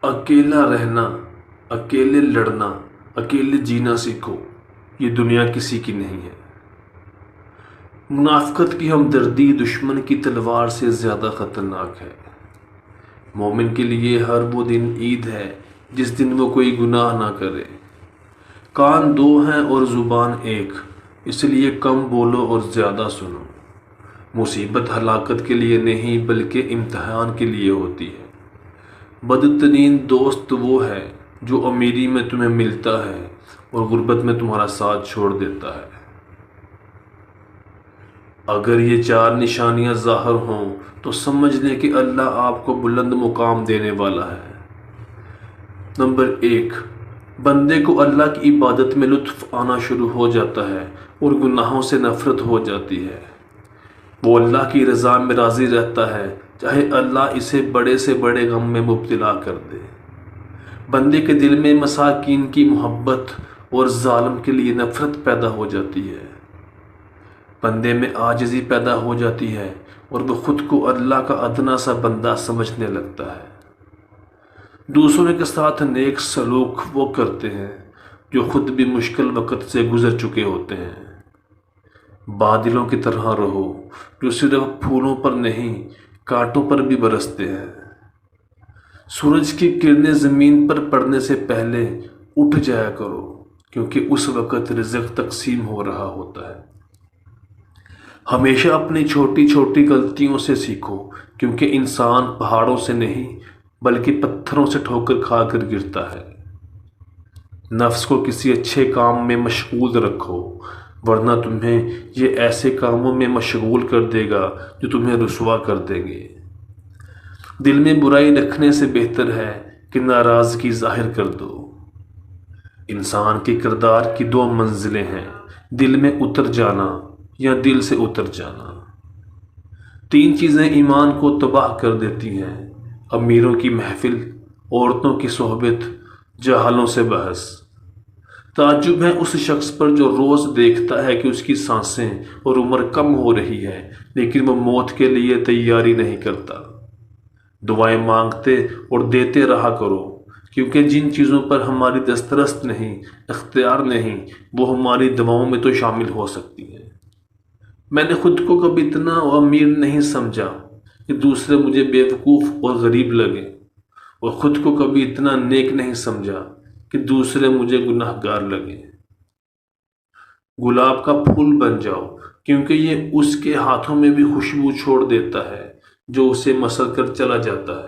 اکیلا رہنا، اکیلے لڑنا، اکیلے جینا سیکھو، یہ دنیا کسی کی نہیں ہے۔ منافقت کی ہمدردی دشمن کی تلوار سے زیادہ خطرناک ہے۔ مومن کے لیے ہر وہ دن عید ہے جس دن وہ کوئی گناہ نہ کرے۔ کان دو ہیں اور زبان ایک، اس لیے کم بولو اور زیادہ سنو۔ مصیبت ہلاکت کے لیے نہیں بلکہ امتحان کے لیے ہوتی ہے۔ بدترین دوست وہ ہے جو امیری میں تمہیں ملتا ہے اور غربت میں تمہارا ساتھ چھوڑ دیتا ہے۔ اگر یہ چار نشانیاں ظاہر ہوں تو سمجھ لیں کہ اللہ آپ کو بلند مقام دینے والا ہے۔ نمبر 1، بندے کو اللہ کی عبادت میں لطف آنا شروع ہو جاتا ہے اور گناہوں سے نفرت ہو جاتی ہے۔ وہ اللہ کی رضا میں راضی رہتا ہے چاہے اللہ اسے بڑے سے بڑے غم میں مبتلا کر دے۔ بندے کے دل میں مساکین کی محبت اور ظالم کے لیے نفرت پیدا ہو جاتی ہے۔ بندے میں عاجزی پیدا ہو جاتی ہے اور وہ خود کو اللہ کا ادنا سا بندہ سمجھنے لگتا ہے۔ دوسروں کے ساتھ نیک سلوک وہ کرتے ہیں جو خود بھی مشکل وقت سے گزر چکے ہوتے ہیں۔ بادلوں کی طرح رہو جو صرف پھولوں پر نہیں کانٹوں پر بھی برستے ہیں۔ سورج کی کرنیں زمین پر پڑنے سے پہلے اٹھ جایا کرو کیونکہ اس وقت رزق تقسیم ہو رہا ہوتا ہے۔ ہمیشہ اپنی چھوٹی چھوٹی غلطیوں سے سیکھو کیونکہ انسان پہاڑوں سے نہیں بلکہ پتھروں سے ٹھوکر کھا کر گرتا ہے۔ نفس کو کسی اچھے کام میں مشغول رکھو ورنہ تمہیں یہ ایسے کاموں میں مشغول کر دے گا جو تمہیں رسوا کر دیں گے۔ دل میں برائی رکھنے سے بہتر ہے کہ ناراضگی ظاہر کر دو۔ انسان کے کردار کی 2 منزلیں ہیں، دل میں اتر جانا یا دل سے اتر جانا۔ 3 چیزیں ایمان کو تباہ کر دیتی ہیں: امیروں کی محفل، عورتوں کی صحبت، جاہلوں سے بحث۔ تعجب ہے اس شخص پر جو روز دیکھتا ہے کہ اس کی سانسیں اور عمر کم ہو رہی ہے لیکن وہ موت کے لیے تیاری نہیں کرتا۔ دعائیں مانگتے اور دیتے رہا کرو کیونکہ جن چیزوں پر ہماری دسترس نہیں، اختیار نہیں، وہ ہماری دعاؤں میں تو شامل ہو سکتی ہیں۔ میں نے خود کو کبھی اتنا امیر نہیں سمجھا کہ دوسرے مجھے بیوقوف اور غریب لگیں، اور خود کو کبھی اتنا نیک نہیں سمجھا کہ دوسرے مجھے گناہ گار لگیں۔ گلاب کا پھول بن جاؤ کیونکہ یہ اس کے ہاتھوں میں بھی خوشبو چھوڑ دیتا ہے جو اسے مسل کر چلا جاتا ہے۔